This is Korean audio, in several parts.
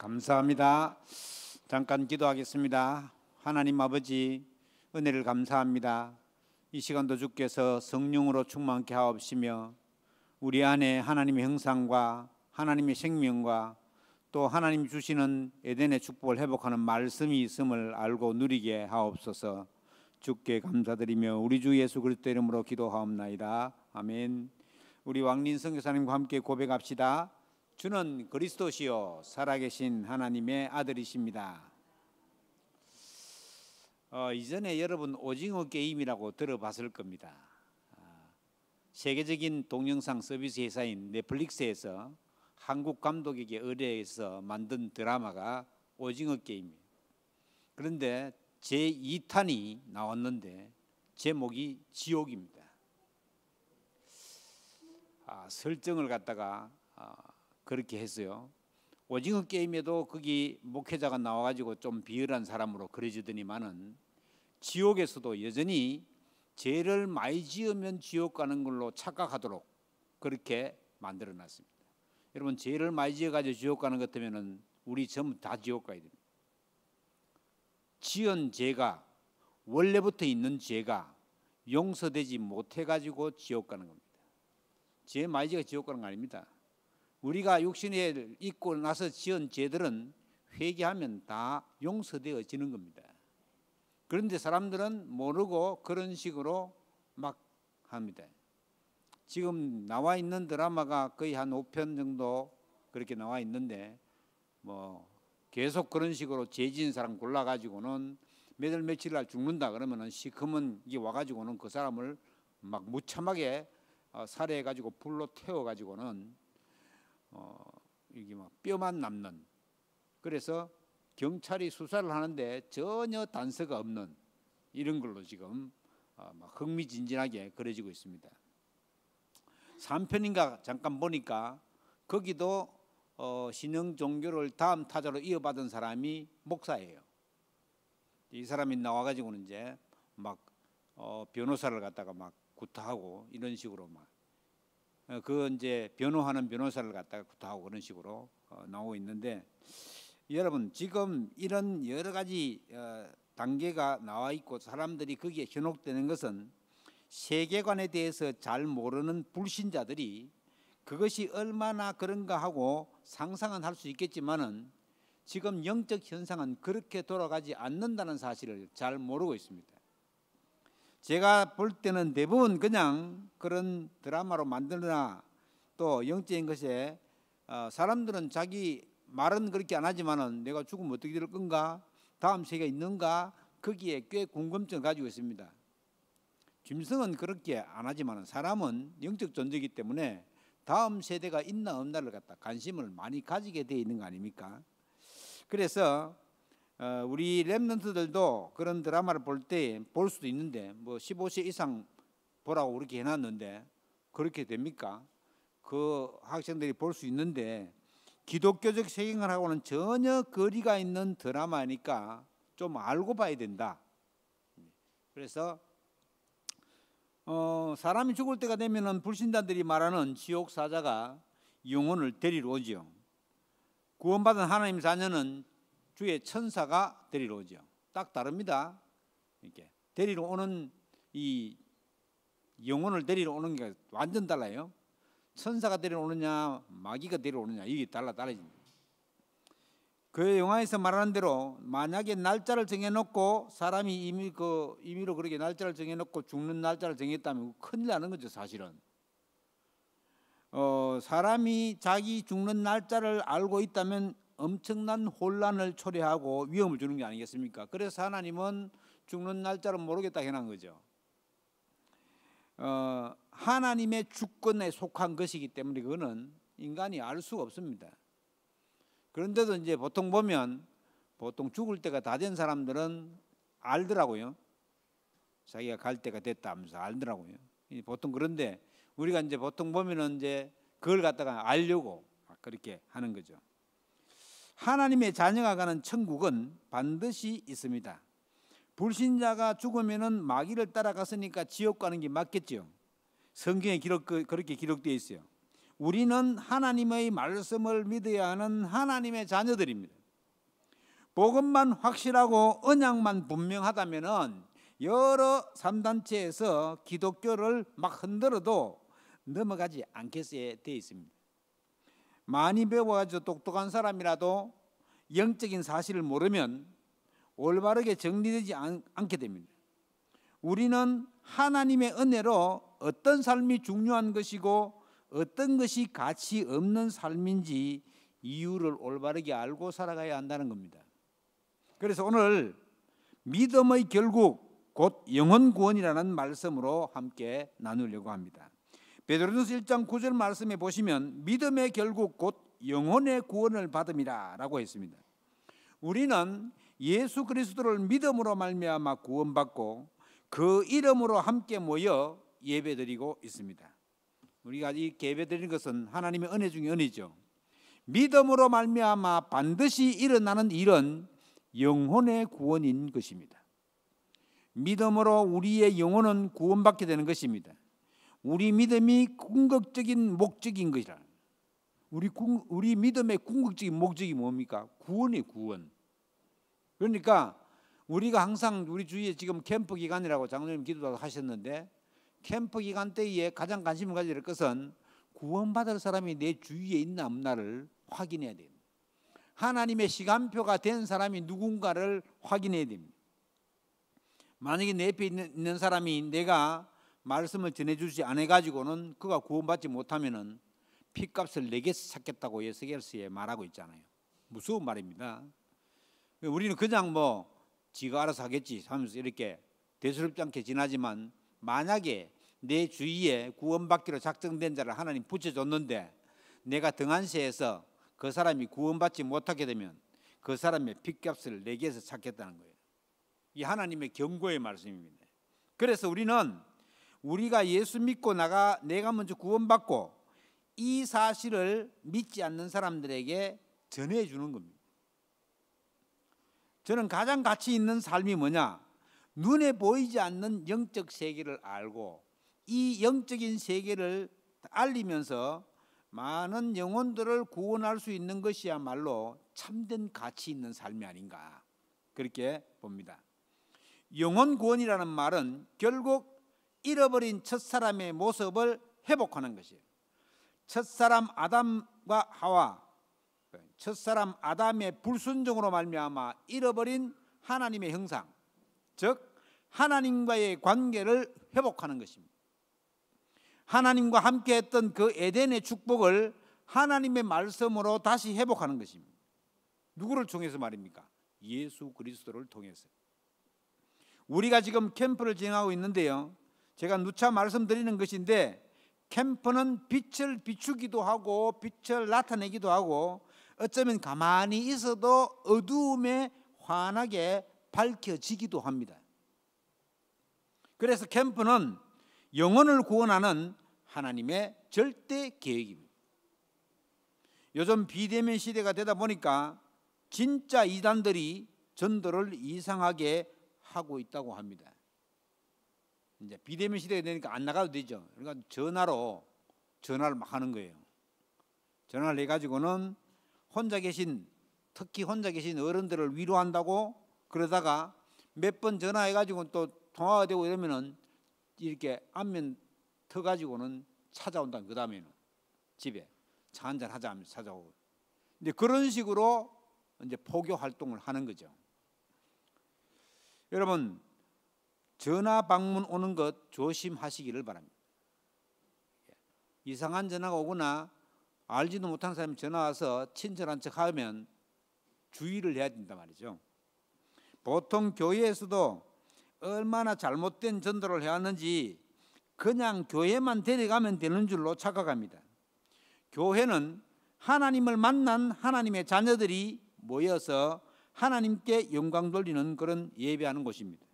감사합니다. 잠깐 기도하겠습니다. 하나님 아버지, 은혜를 감사합니다. 이 시간도 주께서 성령으로 충만케 하옵시며 우리 안에 하나님의 형상과 하나님의 생명과 또 하나님 주시는 에덴의 축복을 회복하는 말씀이 있음을 알고 누리게 하옵소서. 주께 감사드리며 우리 주 예수 그리스도 이름으로 기도하옵나이다. 아멘. 우리 왕린 선교사님과 함께 고백합시다. 주는 그리스도시요 살아계신 하나님의 아들이십니다. 이전에 여러분 오징어 게임이라고 들어봤을 겁니다. 세계적인 동영상 서비스 회사인 넷플릭스에서 한국 감독에게 의뢰해서 만든 드라마가 오징어 게임이에요. 그런데 제2탄이 나왔는데 제목이 지옥입니다. 설정을 갖다가 그렇게 했어요. 오징어 게임에도 거기 목회자가 나와가지고 좀 비열한 사람으로 그려지더니만은 지옥에서도 여전히 죄를 많이 지으면 지옥 가는 걸로 착각하도록 그렇게 만들어놨습니다. 여러분, 죄를 많이 지어가지고 지옥 가는 것 같으면은 우리 전부 다 지옥 가야 됩니다. 지은 죄가, 원래부터 있는 죄가 용서되지 못해가지고 지옥 가는 겁니다. 죄 많이 지어가 지옥 가는 거 아닙니다. 우리가 육신에 있고 나서 지은 죄들은 회개하면 다 용서되어지는 겁니다. 그런데 사람들은 모르고 그런 식으로 막 합니다. 지금 나와 있는 드라마가 거의 한 5편 정도 그렇게 나와 있는데 뭐 계속 그런 식으로 죄 지은 사람 골라가지고는 몇월 며칠 날 죽는다 그러면은 시커먼 이게 와가지고는 그 사람을 막 무참하게 살해해가지고 불로 태워가지고는 이게 막 뼈만 남는, 그래서 경찰이 수사를 하는데 전혀 단서가 없는 이런 걸로 지금 막 흥미진진하게 그려지고 있습니다. 3편인가 잠깐 보니까 거기도 신흥 종교를 다음 타자로 이어받은 사람이 목사예요. 이 사람이 나와가지고는 이제 막 변호사를 갖다가 막 구타하고 이런 식으로 막 그 이제 변호하는 변호사를 갖다가 구타하고 그런 식으로 나오고 있는데, 여러분 지금 이런 여러 가지 단계가 나와 있고 사람들이 거기에 현혹되는 것은 세계관에 대해서 잘 모르는 불신자들이 그것이 얼마나 그런가 하고 상상은 할 수 있겠지만은 지금 영적 현상은 그렇게 돌아가지 않는다는 사실을 잘 모르고 있습니다. 제가 볼 때는 대부분 그냥 그런 드라마로 만들거나 또 영적인 것에 사람들은 자기 말은 그렇게 안 하지만은 내가 죽으면 어떻게 될 건가, 다음 세계가 있는가, 거기에 꽤 궁금증을 가지고 있습니다. 짐승은 그렇게 안 하지만은 사람은 영적 존재이기 때문에 다음 세대가 있나 없나를 갖다 관심을 많이 가지게 되어 있는 거 아닙니까? 그래서 우리 렘넌트들도 그런 드라마를 볼 때 볼 수도 있는데 뭐 15세 이상 보라고 그렇게 해놨는데 그렇게 됩니까? 그 학생들이 볼 수 있는데 기독교적 세계관하고는 전혀 거리가 있는 드라마니까 좀 알고 봐야 된다. 그래서 사람이 죽을 때가 되면은 불신자들이 말하는 지옥 사자가 영혼을 데리러 오죠. 구원받은 하나님 자녀는 주의 천사가 데리러 오죠. 딱 다릅니다. 이렇게 데리러 오는, 이 영혼을 데리러 오는 게 완전 달라요. 천사가 데리러 오느냐 마귀가 데리러 오느냐 이게 달라집니다. 그 영화에서 말하는 대로 만약에 날짜를 정해놓고 사람이 임의로 그렇게 날짜를 정해놓고 죽는 날짜를 정했다면 큰일 나는 거죠. 사실은 사람이 자기 죽는 날짜를 알고 있다면 엄청난 혼란을 초래하고 위험을 주는 게 아니겠습니까? 그래서 하나님은 죽는 날짜를 모르겠다 해놓은 거죠. 하나님의 주권에 속한 것이기 때문에 그거는 인간이 알 수가 없습니다. 그런데도 이제 보통 보면 보통 죽을 때가 다 된 사람들은 알더라고요. 자기가 갈 때가 됐다 하면서 알더라고요. 보통 그런데 우리가 이제 보통 보면은 이제 그걸 갖다가 알려고 그렇게 하는 거죠. 하나님의 자녀가 가는 천국은 반드시 있습니다. 불신자가 죽으면은 마귀를 따라갔으니까 지옥 가는 게 맞겠죠. 성경에 그렇게 기록되어 있어요. 우리는 하나님의 말씀을 믿어야 하는 하나님의 자녀들입니다. 복음만 확실하고 언약만 분명하다면은 여러 3단체에서 기독교를 막 흔들어도 넘어가지 않게 되어 있습니다. 많이 배워가지고 똑똑한 사람이라도 영적인 사실을 모르면 올바르게 정리되지 않게 됩니다. 우리는 하나님의 은혜로 어떤 삶이 중요한 것이고 어떤 것이 가치 없는 삶인지 이유를 올바르게 알고 살아가야 한다는 겁니다. 그래서 오늘 믿음의 결국 곧 영혼 구원이라는 말씀으로 함께 나누려고 합니다. 베드로전서 1장 9절 말씀에 보시면 믿음의 결국 곧 영혼의 구원을 받음이라 라고 했습니다. 우리는 예수 그리스도를 믿음으로 말미암아 구원받고 그 이름으로 함께 모여 예배드리고 있습니다. 우리가 이 예배드리는 것은 하나님의 은혜 중에 은혜죠. 믿음으로 말미암아 반드시 일어나는 일은 영혼의 구원인 것입니다. 믿음으로 우리의 영혼은 구원받게 되는 것입니다. 우리 믿음이 궁극적인 목적인 것이라. 우리 믿음의 궁극적인 목적이 뭡니까? 구원이에요, 구원. 그러니까 우리가 항상 우리 주위에 지금 캠프 기간이라고 장로님 기도도 하셨는데 캠프 기간 때에 가장 관심을 가져야 될 것은 구원받을 사람이 내 주위에 있나 없나를 확인해야 됩니다. 하나님의 시간표가 된 사람이 누군가를 확인해야 됩니다. 만약에 내 옆에 있는 사람이 내가 말씀을 전해주지 않아가지고는 그가 구원받지 못하면은 핏값을 내게서 찾겠다고 에스겔서에 말하고 있잖아요. 무서운 말입니다. 우리는 그냥 뭐 지가 알아서 하겠지 하면서 이렇게 대수롭지 않게 지나지만 만약에 내 주위에 구원받기로 작정된 자를 하나님 붙여줬는데 내가 등한시해서 그 사람이 구원받지 못하게 되면 그 사람의 핏값을 내게서 찾겠다는 거예요. 이 하나님의 경고의 말씀입니다. 그래서 우리는 우리가 예수 믿고 내가 먼저 구원받고 이 사실을 믿지 않는 사람들에게 전해주는 겁니다. 저는 가장 가치 있는 삶이 뭐냐? 눈에 보이지 않는 영적 세계를 알고 이 영적인 세계를 알리면서 많은 영혼들을 구원할 수 있는 것이야말로 참된 가치 있는 삶이 아닌가 그렇게 봅니다. 영혼 구원이라는 말은 결국 잃어버린 첫사람의 모습을 회복하는 것이에요. 첫사람 아담과 하와, 첫사람 아담의 불순종으로 말미암아 잃어버린 하나님의 형상, 즉 하나님과의 관계를 회복하는 것입니다. 하나님과 함께했던 그 에덴의 축복을 하나님의 말씀으로 다시 회복하는 것입니다. 누구를 통해서 말입니까? 예수 그리스도를 통해서. 우리가 지금 캠프를 진행하고 있는데요, 제가 누차 말씀드리는 것인데 캠프는 빛을 비추기도 하고 빛을 나타내기도 하고 어쩌면 가만히 있어도 어두움에 환하게 밝혀지기도 합니다. 그래서 캠프는 영혼을 구원하는 하나님의 절대 계획입니다. 요즘 비대면 시대가 되다 보니까 진짜 이단들이 전도를 이상하게 하고 있다고 합니다. 이제 비대면 시대가 되니까 안 나가도 되죠. 그러니까 전화를 막 하는 거예요. 전화를 해가지고는 특히 혼자 계신 어른들을 위로한다고 그러다가 몇 번 전화해가지고 또 통화가 되고 이러면은 이렇게 안면 터가지고는 찾아온다. 그 다음에는 집에 차 한잔 하자 하면서 찾아오고. 이제 그런 식으로 이제 포교 활동을 하는 거죠. 여러분, 전화 방문 오는 것 조심하시기를 바랍니다. 이상한 전화가 오거나 알지도 못한 사람이 전화 와서 친절한 척 하면 주의를 해야 된단 말이죠. 보통 교회에서도 얼마나 잘못된 전도를 해왔는지 그냥 교회만 데려가면 되는 줄로 착각합니다. 교회는 하나님을 만난 하나님의 자녀들이 모여서 하나님께 영광 돌리는 그런 예배하는 곳입니다.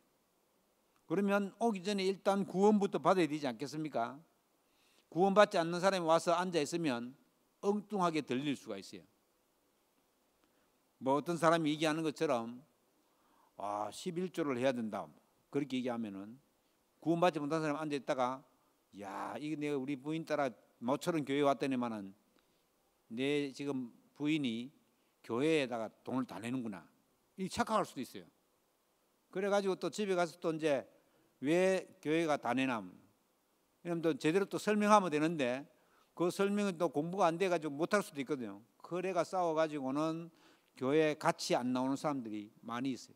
그러면 오기 전에 일단 구원부터 받아야 되지 않겠습니까? 구원받지 않는 사람이 와서 앉아있으면 엉뚱하게 들릴 수가 있어요. 뭐 어떤 사람이 얘기하는 것처럼 11조를 해야 된다 그렇게 얘기하면은 구원받지 못한 사람이 앉아있다가 야 이게 내가 우리 부인 따라 모처럼 교회 왔더니만은 내 지금 부인이 교회에다가 돈을 다 내는구나, 이 착각할 수도 있어요. 그래가지고 또 집에 가서 또 이제 왜 교회가 다 내나, 왜냐면 또 제대로 또 설명하면 되는데 그 설명은 또 공부가 안 돼가지고 못할 수도 있거든요. 그래가 싸워가지고는 교회에 같이 안 나오는 사람들이 많이 있어요.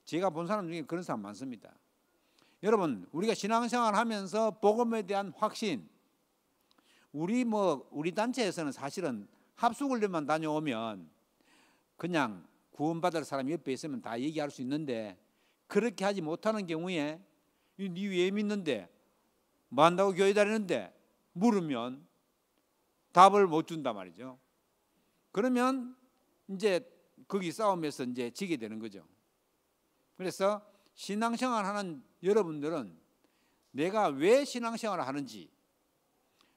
제가 본 사람 중에 그런 사람 많습니다. 여러분, 우리가 신앙생활 하면서 복음에 대한 확신, 우리 단체에서는 사실은 합숙훈련만 다녀오면 그냥 구원받을 사람이 옆에 있으면 다 얘기할 수 있는데, 그렇게 하지 못하는 경우에 니 왜 믿는데, 뭐 한다고 교회 다니는데 물으면 답을 못 준단 말이죠. 그러면 이제 거기 싸움에서 이제 지게 되는 거죠. 그래서 신앙생활 하는 여러분들은 내가 왜 신앙생활을 하는지,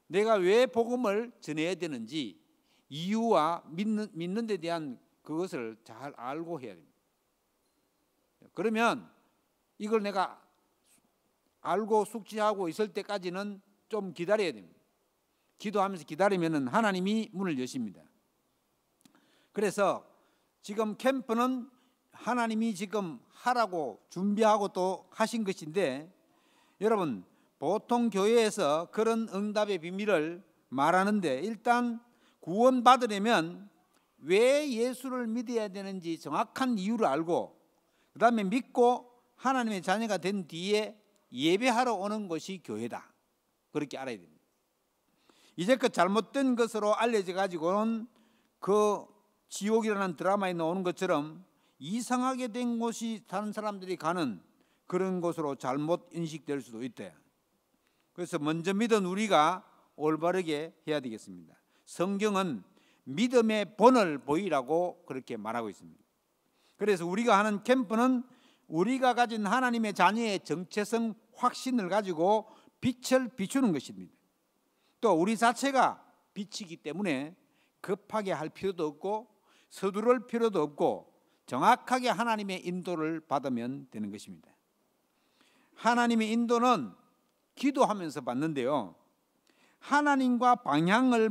내가 왜 복음을 전해야 되는지 이유와 믿는 데 대한 그것을 잘 알고 해야 됩니다. 그러면 이걸 내가 알고 숙지하고 있을 때까지는 좀 기다려야 됩니다. 기도하면서 기다리면 하나님이 문을 여십니다. 그래서 지금 캠프는 하나님이 지금 하라고 준비하고 또 하신 것인데, 여러분, 보통 교회에서 그런 응답의 비밀을 말하는데, 일단 구원받으려면 왜 예수를 믿어야 되는지 정확한 이유를 알고, 그 다음에 믿고 하나님의 자녀가 된 뒤에 예배하러 오는 것이 교회다, 그렇게 알아야 됩니다. 이제껏 잘못된 것으로 알려져 가지고는 그 지옥이라는 드라마에 나오는 것처럼 이상하게 된 곳이 다른 사람들이 가는 그런 곳으로 잘못 인식될 수도 있대. 그래서 먼저 믿은 우리가 올바르게 해야 되겠습니다. 성경은 믿음의 본을 보이라고 그렇게 말하고 있습니다. 그래서 우리가 하는 캠프는 우리가 가진 하나님의 자녀의 정체성 확신을 가지고 빛을 비추는 것입니다. 또 우리 자체가 빛이기 때문에 급하게 할 필요도 없고 서두를 필요도 없고 정확하게 하나님의 인도를 받으면 되는 것입니다. 하나님의 인도는 기도하면서 받는데요, 하나님과 방향을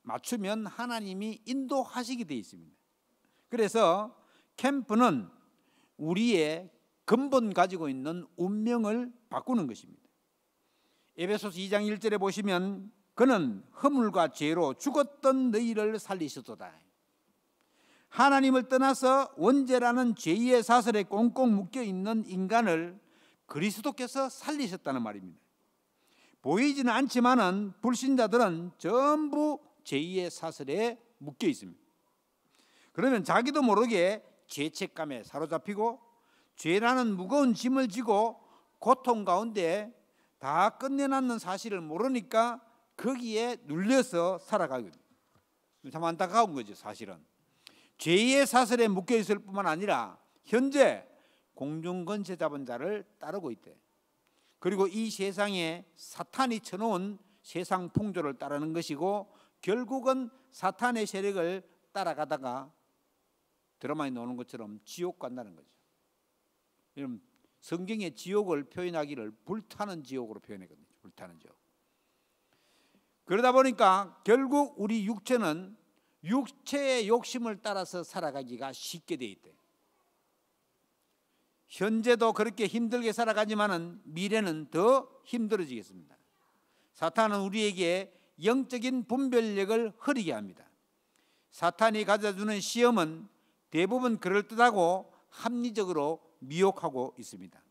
맞추면 하나님이 인도하시게 되어 있습니다. 그래서 캠프는 우리의 근본 가지고 있는 운명을 바꾸는 것입니다. 에베소서 2장 1절에 보시면 그는 허물과 죄로 죽었던 너희를 살리셨도다. 하나님을 떠나서 원죄라는 죄의 사슬에 꽁꽁 묶여있는 인간을 그리스도께서 살리셨다는 말입니다. 보이지는 않지만은 불신자들은 전부 죄의 사슬에 묶여 있습니다. 그러면 자기도 모르게 죄책감에 사로잡히고 죄라는 무거운 짐을 지고 고통 가운데 다 끝내놨는 사실을 모르니까 거기에 눌려서 살아가거든요. 참 안타까운 거죠. 사실은 죄의 사슬에 묶여 있을 뿐만 아니라 현재 공중권세 잡은 자를 따르고 있대. 그리고 이 세상에 사탄이 쳐놓은 세상 풍조를 따르는 것이고, 결국은 사탄의 세력을 따라가다가 드라마에 나오는 것처럼 지옥 간다는 거죠. 여러분, 성경의 지옥을 표현하기를 불타는 지옥으로 표현했거든요. 불타는 지옥. 그러다 보니까 결국 우리 육체는 육체의 욕심을 따라서 살아가기가 쉽게 돼 있대. 현재도 그렇게 힘들게 살아가지만은 미래는 더 힘들어지겠습니다. 사탄은 우리에게 영적인 분별력을 흐리게 합니다. 사탄이 가져주는 시험은 대부분 그럴듯하고 합리적으로 미혹하고 있습니다.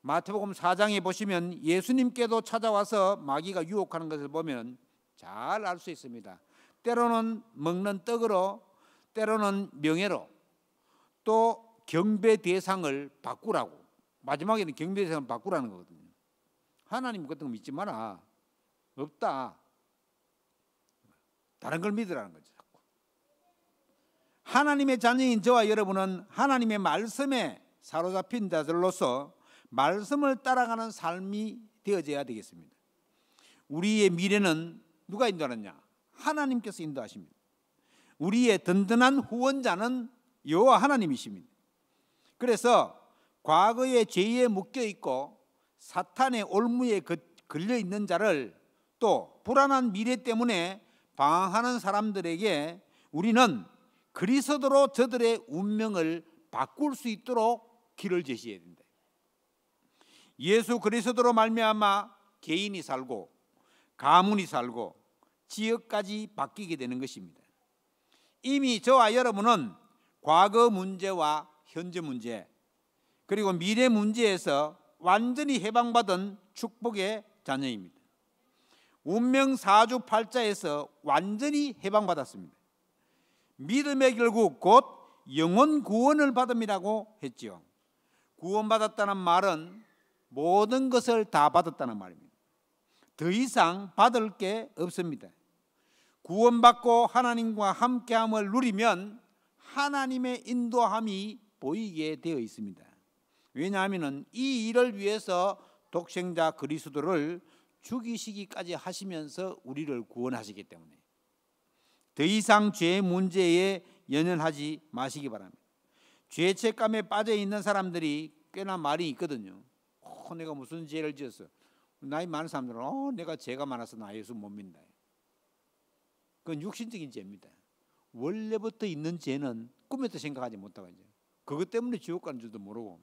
마태복음 4장에 보시면 예수님께도 찾아와서 마귀가 유혹하는 것을 보면 잘 알 수 있습니다. 때로는 먹는 떡으로, 때로는 명예로, 또 경배 대상을 바꾸라고. 마지막에는 경배 대상을 바꾸라는 거거든요. 하나님 같은 거 믿지 마라. 없다. 다른 걸 믿으라는 거죠. 하나님의 자녀인 저와 여러분은 하나님의 말씀에 사로잡힌 자들로서 말씀을 따라가는 삶이 되어져야 되겠습니다. 우리의 미래는 누가 인도하느냐? 하나님께서 인도하십니다. 우리의 든든한 후원자는 여호와 하나님이십니다. 그래서 과거의 죄에 묶여 있고 사탄의 올무에 걸려 있는 자를 또 불안한 미래 때문에 방황하는 사람들에게 우리는 그리스도로 저들의 운명을 바꿀 수 있도록 길을 제시해야 된다. 예수 그리스도로 말미암아 개인이 살고 가문이 살고 지역까지 바뀌게 되는 것입니다. 이미 저와 여러분은 과거 문제와 현재 문제 그리고 미래 문제에서 완전히 해방받은 축복의 자녀입니다. 운명 사주팔자에서 완전히 해방받았습니다. 믿음의 결국 곧 영혼 구원을 받음이라고 했지요. 구원받았다는 말은 모든 것을 다 받았다는 말입니다. 더 이상 받을 게 없습니다. 구원받고 하나님과 함께함을 누리면 하나님의 인도함이 보이게 되어 있습니다. 왜냐하면 이 일을 위해서 독생자 그리스도를 죽이시기까지 하시면서 우리를 구원하시기 때문에 더 이상 죄 문제에 연연하지 마시기 바랍니다. 죄책감에 빠져 있는 사람들이 꽤나 많이 있거든요. 내가 무슨 죄를 지었어. 나이 많은 사람들은 내가 죄가 많아서 나 예수 못 믿는다. 그건 육신적인 죄입니다. 원래부터 있는 죄는 꿈에도 생각하지 못하고 이제 그것 때문에 지옥 가는 줄도 모르고.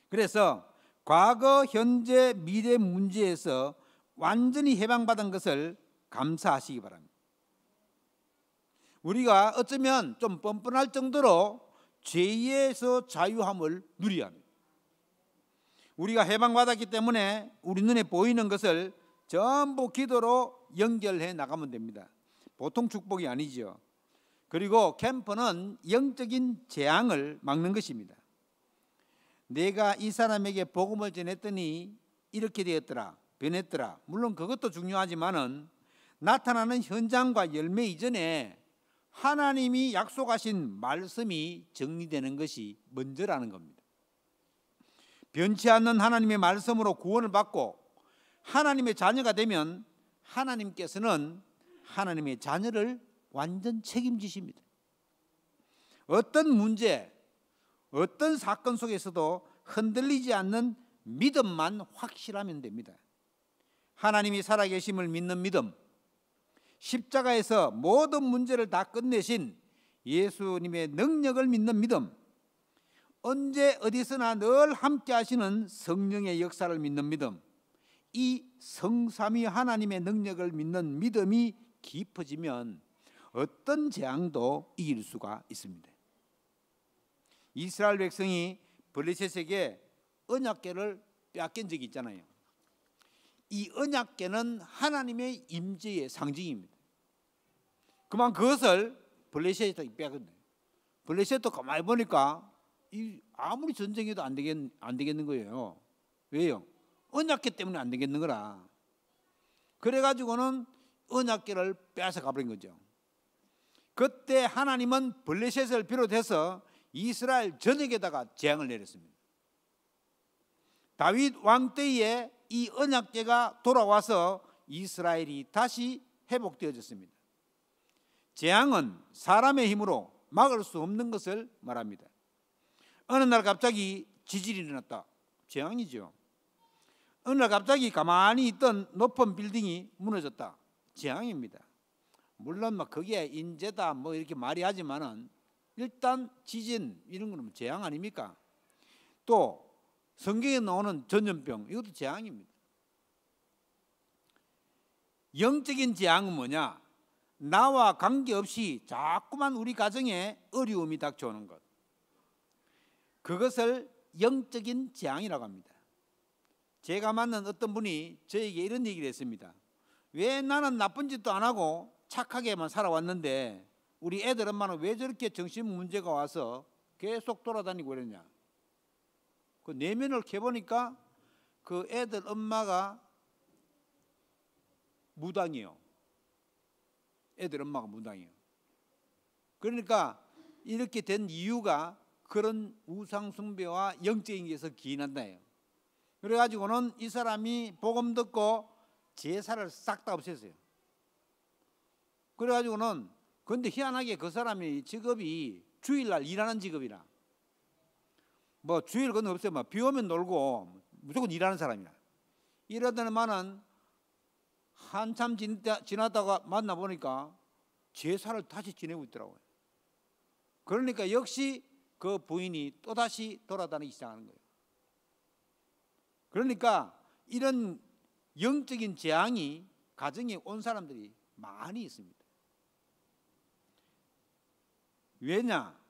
그래서 과거, 현재, 미래 문제에서 완전히 해방받은 것을 감사하시기 바랍니다. 우리가 어쩌면 좀 뻔뻔할 정도로 죄에서 자유함을 누려야 합니다. 우리가 해방받았기 때문에 우리 눈에 보이는 것을 전부 기도로 연결해 나가면 됩니다. 보통 축복이 아니죠. 그리고 캠프는 영적인 재앙을 막는 것입니다. 내가 이 사람에게 복음을 전했더니 이렇게 되었더라, 변했더라. 물론 그것도 중요하지만은 나타나는 현장과 열매 이전에 하나님이 약속하신 말씀이 정리되는 것이 먼저라는 겁니다. 변치 않는 하나님의 말씀으로 구원을 받고 하나님의 자녀가 되면 하나님께서는 하나님의 자녀를 완전 책임지십니다. 어떤 문제, 어떤 사건 속에서도 흔들리지 않는 믿음만 확실하면 됩니다. 하나님이 살아계심을 믿는 믿음, 십자가에서 모든 문제를 다 끝내신 예수님의 능력을 믿는 믿음, 언제 어디서나 늘 함께 하시는 성령의 역사를 믿는 믿음, 이 성삼위 하나님의 능력을 믿는 믿음이 깊어지면 어떤 재앙도 이길 수가 있습니다. 이스라엘 백성이 블레셋에게 언약궤를 빼앗긴 적이 있잖아요. 이 언약궤는 하나님의 임재의 상징입니다. 그만 그것을 블레셋이 빼앗겼네. 블레셋도 가만히 보니까 아무리 전쟁해도 안 되겠는 거예요. 왜요? 언약궤 때문에 안 되겠는 거라. 그래가지고는 언약궤를 빼앗아 가버린 거죠. 그때 하나님은 블레셋을 비롯해서 이스라엘 전역에다가 재앙을 내렸습니다. 다윗 왕 때에 이 언약궤가 돌아와서 이스라엘이 다시 회복되어졌습니다. 재앙은 사람의 힘으로 막을 수 없는 것을 말합니다. 어느 날 갑자기 지진이 일어났다. 재앙이죠. 어느 날 갑자기 가만히 있던 높은 빌딩이 무너졌다. 재앙입니다. 물론 거기에 인재다 이렇게 말이 하지만은 일단 지진 이런 거는 재앙 아닙니까? 또 성경에 나오는 전염병 이것도 재앙입니다. 영적인 재앙은 뭐냐? 나와 관계없이 자꾸만 우리 가정에 어려움이 닥쳐오는 것. 그것을 영적인 재앙이라고 합니다. 제가 만난 어떤 분이 저에게 이런 얘기를 했습니다. 왜 나는 나쁜 짓도 안 하고 착하게만 살아왔는데 우리 애들 엄마는 왜 저렇게 정신 문제가 와서 계속 돌아다니고 그러냐. 그 내면을 캐보니까 그 애들 엄마가 무당이에요. 애들 엄마가 무당이에요. 그러니까 이렇게 된 이유가 그런 우상 숭배와 영적인 게서 기인한다예요. 그래가지고는 이 사람이 복음 듣고 제사를 싹 다 없앴어요. 그래가지고는 근데 희한하게 그 사람이 직업이 주일날 일하는 직업이라 주일 그건 없어요. 비 오면 놀고 무조건 일하는 사람이라 이러더니만은 한참 지나다가 만나보니까 제사를 다시 지내고 있더라고요. 그러니까 역시 그 부인이 또다시 돌아다니기 시작하는 거예요. 그러니까 이런 영적인 재앙이 가정에 온 사람들이 많이 있습니다. 왜냐?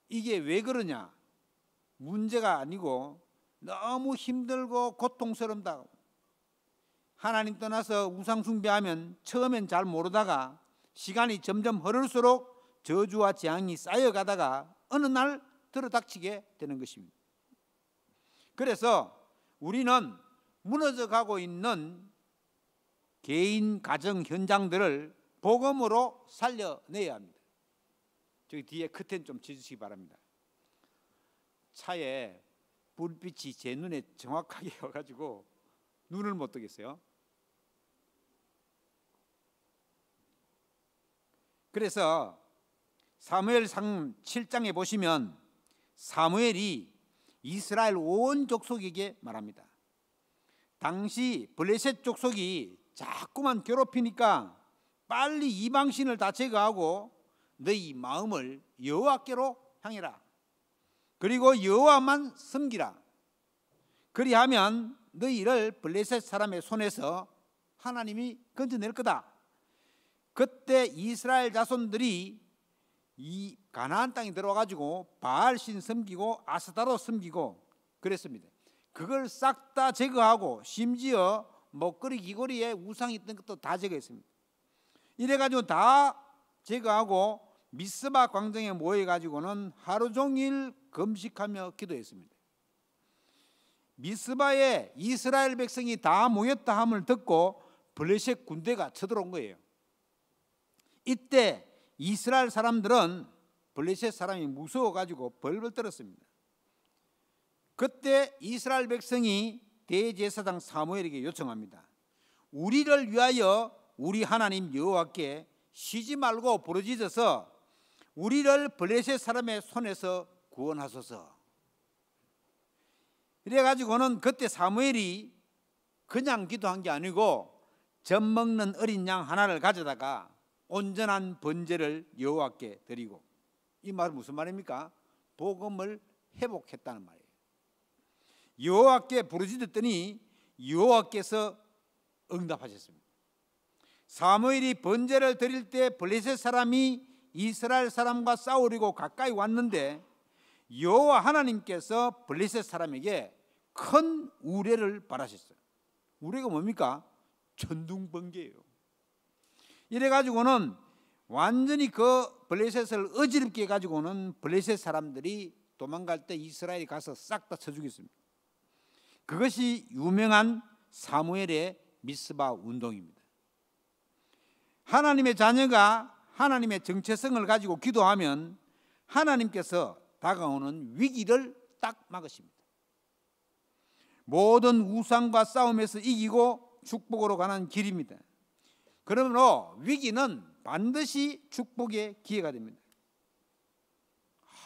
이게 왜 그러냐? 문제가 아니고 너무 힘들고 고통스럽다. 하나님 떠나서 우상 숭배하면 처음엔 잘 모르다가 시간이 점점 흐를수록 저주와 재앙이 쌓여가다가 어느 날 들어닥치게 되는 것입니다. 그래서 우리는 무너져가고 있는 개인 가정 현장들을 복음으로 살려내야 합니다. 저기 뒤에 커튼 좀 쳐주시기 바랍니다. 차에 불빛이 제 눈에 정확하게 와가지고 눈을 못 뜨겠어요. 그래서 사무엘상 7장에 보시면 사무엘이 이스라엘 온 족속에게 말합니다. 당시 블레셋 족속이 자꾸만 괴롭히니까 빨리 이방신을 다 제거하고 너희 마음을 여호와께로 향해라. 그리고 여호와만 섬기라. 그리하면 너희를 블레셋 사람의 손에서 하나님이 건져낼 거다. 그때 이스라엘 자손들이 이 가나안 땅에 들어와가지고 바알신 섬기고 아스타로 섬기고 그랬습니다. 그걸 싹 다 제거하고 심지어 먹거리 귀걸이에 우상이 있던 것도 다 제거했습니다. 이래가지고 다 제거하고 미스바 광장에 모여가지고는 하루 종일 금식하며 기도했습니다. 미스바에 이스라엘 백성이 다 모였다 함을 듣고 블레셋 군대가 쳐들어온 거예요. 이때 이스라엘 사람들은 블레셋 사람이 무서워가지고 벌벌 떨었습니다. 그때 이스라엘 백성이 대제사장 사무엘에게 요청합니다. 우리를 위하여 우리 하나님 여호와께 쉬지 말고 부르짖어서 우리를 블레셋 사람의 손에서 구원하소서. 이래가지고는 그때 사무엘이 그냥 기도한 게 아니고 젖 먹는 어린 양 하나를 가져다가 온전한 번제를 여호와께 드리고, 이 말은 무슨 말입니까? 복음을 회복했다는 말이에요. 여호와께 부르짖었더니 여호와께서 응답하셨습니다. 사무엘이 번제를 드릴 때 블레셋 사람이 이스라엘 사람과 싸우려고 가까이 왔는데 여호와 하나님께서 블레셋 사람에게 큰 우레를 바라셨어요. 우레가 뭡니까? 천둥번개예요. 이래가지고는 완전히 그 블레셋을 어지럽게 해가지고는 블레셋 사람들이 도망갈 때 이스라엘이 가서 싹 다 쳐 죽였습니다. 그것이 유명한 사무엘의 미스바 운동입니다. 하나님의 자녀가 하나님의 정체성을 가지고 기도하면 하나님께서 다가오는 위기를 딱 막으십니다. 모든 우상과 싸움에서 이기고 축복으로 가는 길입니다. 그러므로 위기는 반드시 축복의 기회가 됩니다.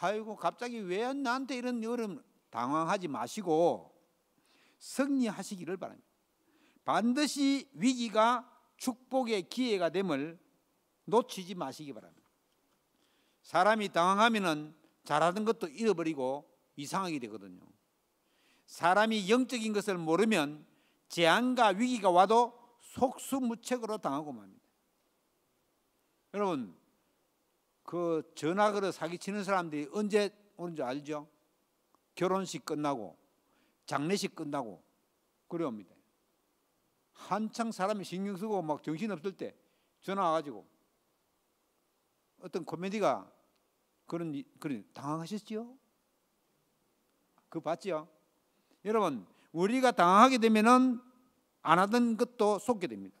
아이고 갑자기 왜 나한테 이런 어려움, 당황하지 마시고 승리하시기를 바랍니다. 반드시 위기가 축복의 기회가 됨을 놓치지 마시기 바랍니다. 사람이 당황하면은 잘하던 것도 잃어버리고 이상하게 되거든요. 사람이 영적인 것을 모르면 재앙과 위기가 와도 속수무책으로 당하고 맙니다. 여러분, 그 전화 걸어 사기치는 사람들이 언제 오는 줄 알죠? 결혼식 끝나고 장례식 끝나고 그래 옵니다. 한창 사람이 신경 쓰고 막 정신없을 때 전화 와가지고 어떤 코미디가 그런 당황하셨지요? 그거 봤지요? 여러분, 우리가 당황하게 되면은 안 하던 것도 속게 됩니다.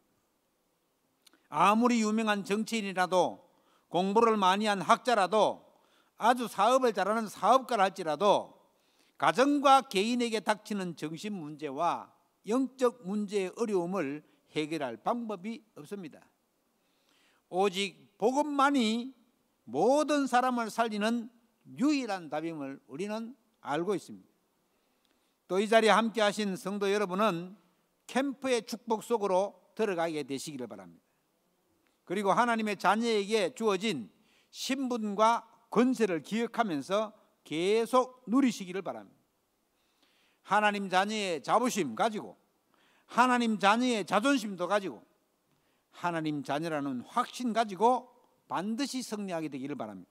아무리 유명한 정치인이라도 공부를 많이 한 학자라도 아주 사업을 잘하는 사업가를 할지라도 가정과 개인에게 닥치는 정신 문제와 영적 문제의 어려움을 해결할 방법이 없습니다. 오직 복음만이 모든 사람을 살리는 유일한 답임을 우리는 알고 있습니다. 또 이 자리에 함께 하신 성도 여러분은 캠프의 축복 속으로 들어가게 되시기를 바랍니다. 그리고 하나님의 자녀에게 주어진 신분과 권세를 기억하면서 계속 누리시기를 바랍니다. 하나님 자녀의 자부심 가지고, 하나님 자녀의 자존심도 가지고, 하나님 자녀라는 확신 가지고 반드시 승리하게 되기를 바랍니다.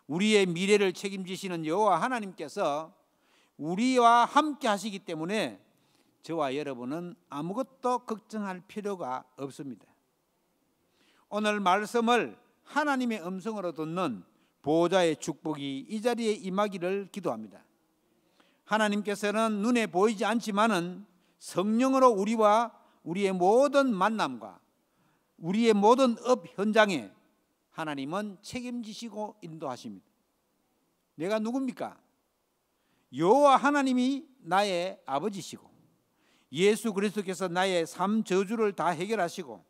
우리의 미래를 책임지시는 여호와 하나님께서 우리와 함께 하시기 때문에 저와 여러분은 아무것도 걱정할 필요가 없습니다. 오늘 말씀을 하나님의 음성으로 듣는 보호자의 축복이 이 자리에 임하기를 기도합니다. 하나님께서는 눈에 보이지 않지만은 성령으로 우리와 우리의 모든 만남과 우리의 모든 업 현장에 하나님은 책임지시고 인도하십니다. 내가 누굽니까? 여호와 하나님이 나의 아버지시고 예수 그리스도께서 나의 삶 저주를 다 해결하시고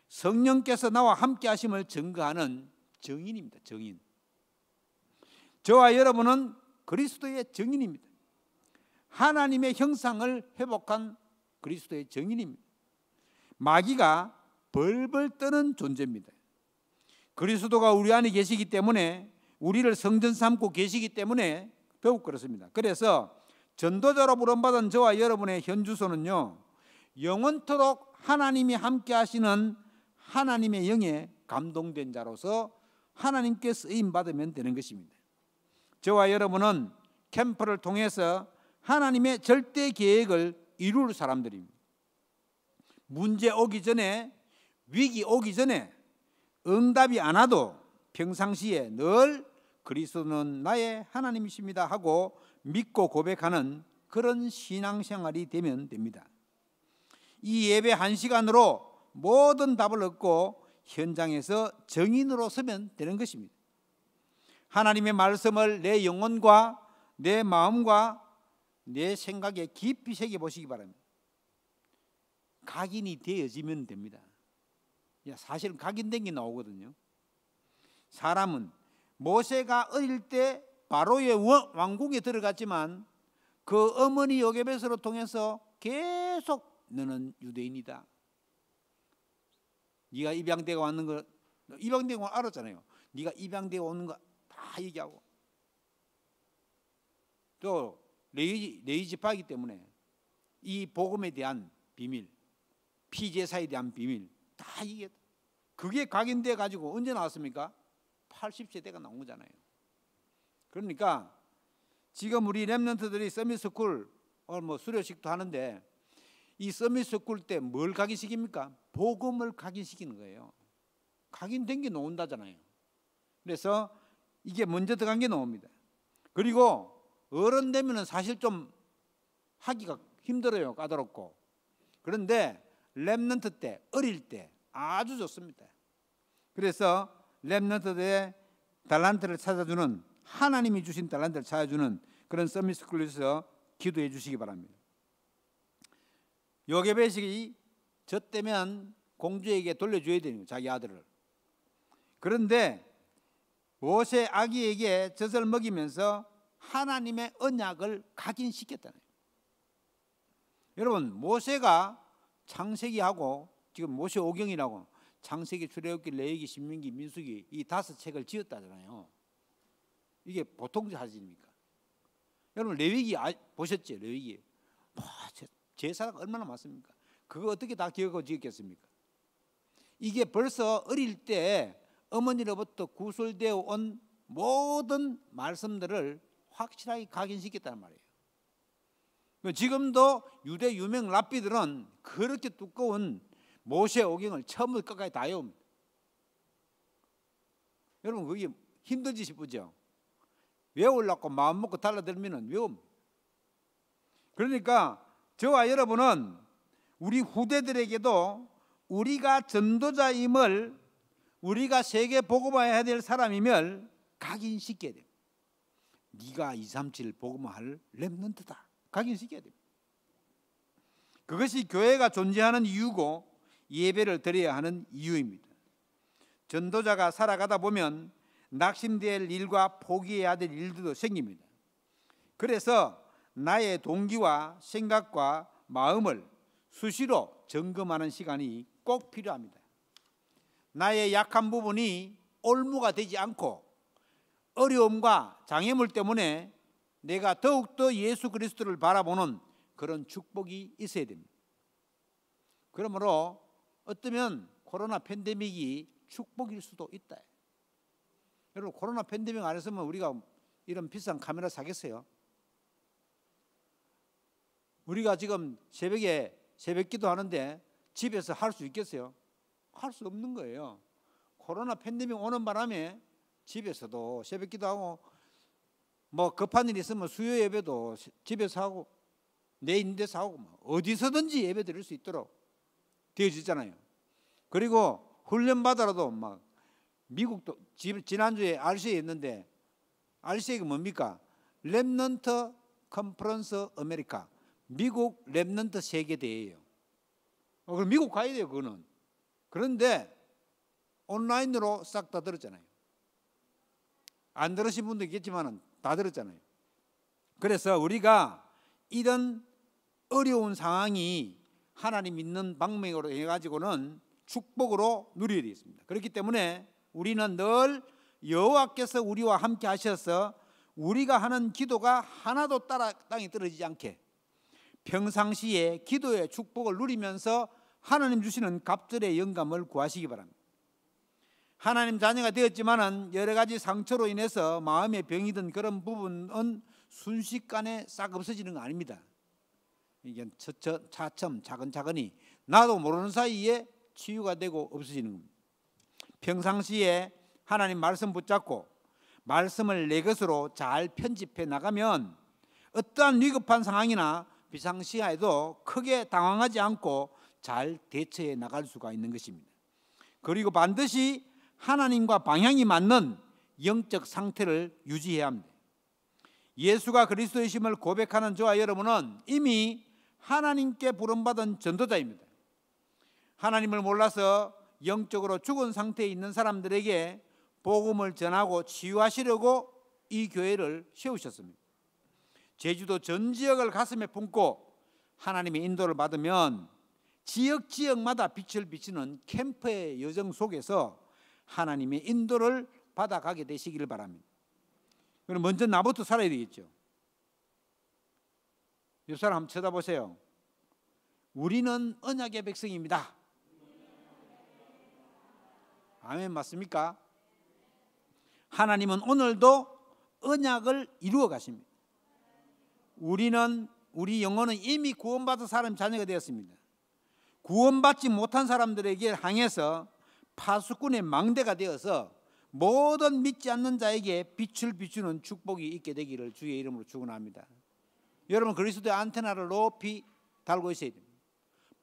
성령께서 나와 함께 하심을 증거하는 증인입니다. 증인. 저와 여러분은 그리스도의 증인입니다. 하나님의 형상을 회복한 그리스도의 증인입니다. 마귀가 벌벌 떠는 존재입니다. 그리스도가 우리 안에 계시기 때문에, 우리를 성전 삼고 계시기 때문에 더욱 그렇습니다. 그래서 전도자로 부름받은 저와 여러분의 현 주소는요, 영원토록 하나님이 함께 하시는 하나님의 영에 감동된 자로서 하나님께 쓰임 받으면 되는 것입니다. 저와 여러분은 캠프를 통해서 하나님의 절대 계획을 이룰 사람들입니다. 문제 오기 전에, 위기 오기 전에 응답이 안 와도 평상시에 늘 그리스도는 나의 하나님이십니다 하고 믿고 고백하는 그런 신앙생활이 되면 됩니다. 이 예배 1시간으로 모든 답을 얻고 현장에서 정인으로 서면 되는 것입니다. 하나님의 말씀을 내 영혼과 내 마음과 내 생각에 깊이 새겨보시기 바랍니다. 각인이 되어지면 됩니다. 사실은 각인된 게 나오거든요. 사람은 모세가 어릴 때 바로의 왕궁에 들어갔지만 그 어머니 요게벳으로 통해서 계속 너는 유대인이다. 네가 입양되고 왔는 거, 입양되고 알았잖아요. 네가 입양되고 오는 거 다 얘기하고, 또 레위 지파이기 때문에 이 복음에 대한 비밀, 피제사에 대한 비밀 다 이게 그게 각인돼 가지고 언제 나왔습니까? 80세대가 나온 거잖아요. 그러니까 지금 우리 렘넌트들이 서밋스쿨 수료식도 하는데 이 서밋스쿨 때 뭘 각인시킵니까? 복음을 각인시키는 거예요. 각인된 게 나온다잖아요. 그래서 이게 먼저 들어간 게 나옵니다. 그리고 어른 되면은 사실 좀 하기가 힘들어요. 까다롭고. 그런데 렘넌트 때, 어릴 때 아주 좋습니다. 그래서 렘넌트들의 달란트를 찾아주는, 하나님이 주신 달란트를 찾아주는 그런 서밋스쿨에서 기도해 주시기 바랍니다. 요게벳이 젖되면 공주에게 돌려줘야 되는 자기 아들을. 그런데 모세 아기에게 젖을 먹이면서 하나님의 언약을 각인시켰다는 거예요. 여러분, 모세가 창세기하고 지금 모세오경이라고 창세기, 출애굽기, 레위기, 신명기, 민수기 이 5책을 지었다잖아요. 이게 보통 사실입니까? 여러분 레위기 보셨죠? 레위기 제사가 얼마나 많습니까? 그거 어떻게 다 기억하고 지었겠습니까? 이게 벌써 어릴 때 어머니로부터 구술되어 온 모든 말씀들을 확실하게 각인시켰다는 말이에요. 지금도 유대 유명 랍비들은 그렇게 두꺼운 모세오경을 처음부터 끝까지 다 외웁니다. 여러분 그게 힘든지 싶으죠? 외우려고 마음 먹고 달라들면 외웁니다. 그러니까 저와 여러분은 우리 후대들에게도 우리가 전도자임을, 우리가 세계 복음화해야 될 사람임을 각인시켜야 됩니다. 네가 237 복음화할 렘넌트다. 각인시켜야 됩니다. 그것이 교회가 존재하는 이유고 예배를 드려야 하는 이유입니다. 전도자가 살아가다 보면 낙심될 일과 포기해야 될 일들도 생깁니다. 그래서 나의 동기와 생각과 마음을 수시로 점검하는 시간이 꼭 필요합니다. 나의 약한 부분이 올무가 되지 않고 어려움과 장애물 때문에 내가 더욱더 예수 그리스도를 바라보는 그런 축복이 있어야 됩니다. 그러므로 어쩌면 코로나 팬데믹이 축복일 수도 있다. 여러분, 코로나 팬데믹 안 했으면 우리가 이런 비싼 카메라 사겠어요? 우리가 지금 새벽에 새벽기도 하는데 집에서 할 수 있겠어요? 할 수 없는 거예요. 코로나 팬데믹 오는 바람에 집에서도 새벽기도 하고 뭐 급한 일 있으면 수요 예배도 집에서 하고 내 있는 데서 하고 어디서든지 예배 드릴 수 있도록 되어지잖아요. 그리고 훈련 받아라도 막 미국도 지난주에 RCA에 있는데 RCA가 뭡니까? 렘넌트 컨퍼런스 아메리카, 미국 렘넌트 세계대회예요. 그럼 미국 가야 돼요, 그거는. 그런데 온라인으로 싹 다 들었잖아요. 안 들으신 분도 있겠지만 다 들었잖아요. 그래서 우리가 이런 어려운 상황이 하나님 믿는 방식으로 해가지고는 축복으로 누려야 되겠습니다. 그렇기 때문에 우리는 늘 여호와께서 우리와 함께 하셔서 우리가 하는 기도가 하나도 땅에 떨어지지 않게 평상시에 기도의 축복을 누리면서 하나님 주시는 갑절의 영감을 구하시기 바랍니다. 하나님 자녀가 되었지만은 여러 가지 상처로 인해서 마음의 병이 든 그런 부분은 순식간에 싹 없어지는 거 아닙니다. 이게 차츰 차근차근히 나도 모르는 사이에 치유가 되고 없어지는 겁니다. 평상시에 하나님 말씀 붙잡고 말씀을 내 것으로 잘 편집해 나가면 어떠한 위급한 상황이나 비상시에도 크게 당황하지 않고 잘 대처해 나갈 수가 있는 것입니다. 그리고 반드시 하나님과 방향이 맞는 영적 상태를 유지해야 합니다. 예수가 그리스도이심을 고백하는 저와 여러분은 이미 하나님께 부름받은 전도자입니다. 하나님을 몰라서 영적으로 죽은 상태에 있는 사람들에게 복음을 전하고 치유하시려고 이 교회를 세우셨습니다. 제주도 전 지역을 가슴에 품고 하나님의 인도를 받으면 지역마다 빛을 비치는 캠프의 여정 속에서 하나님의 인도를 받아가게 되시기를 바랍니다. 그럼 먼저 나부터 살아야 되겠죠. 옆 사람 한번 쳐다보세요. 우리는 언약의 백성입니다. 아멘, 맞습니까? 하나님은 오늘도 언약을 이루어 가십니다. 우리 영혼은 이미 구원받은 사람 자녀가 되었습니다. 구원받지 못한 사람들에게 향해서 파수꾼의 망대가 되어서 모든 믿지 않는 자에게 빛을 비추는 축복이 있게 되기를 주의 이름으로 축원합니다. 여러분, 그리스도의 안테나를 높이 달고 있어야 됩니다.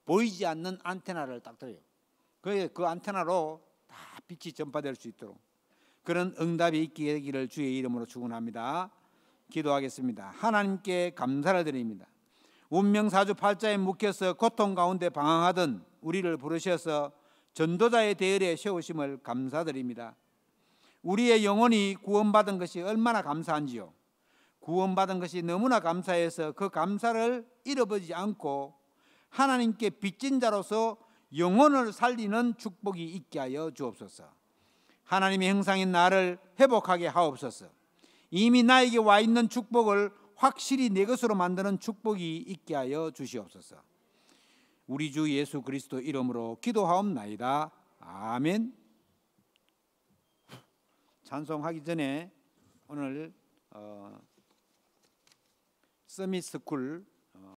보이지 않는 안테나를 딱 들어요. 그 안테나로 다 빛이 전파될 수 있도록 그런 응답이 있게 되기를 주의 이름으로 축원합니다. 기도하겠습니다. 하나님께 감사를 드립니다. 운명사주 팔자에 묶여서 고통 가운데 방황하던 우리를 부르셔서 전도자의 대열에 세우심을 감사드립니다. 우리의 영혼이 구원받은 것이 얼마나 감사한지요. 구원받은 것이 너무나 감사해서 그 감사를 잃어버리지 않고 하나님께 빚진 자로서 영혼을 살리는 축복이 있게 하여 주옵소서. 하나님의 형상인 나를 회복하게 하옵소서. 이미 나에게 와 있는 축복을 확실히 내 것으로 만드는 축복이 있게 하여 주시옵소서. 우리 주 예수 그리스도 이름으로 기도하옵나이다. 아멘. 찬송하기 전에 오늘 서밋스쿨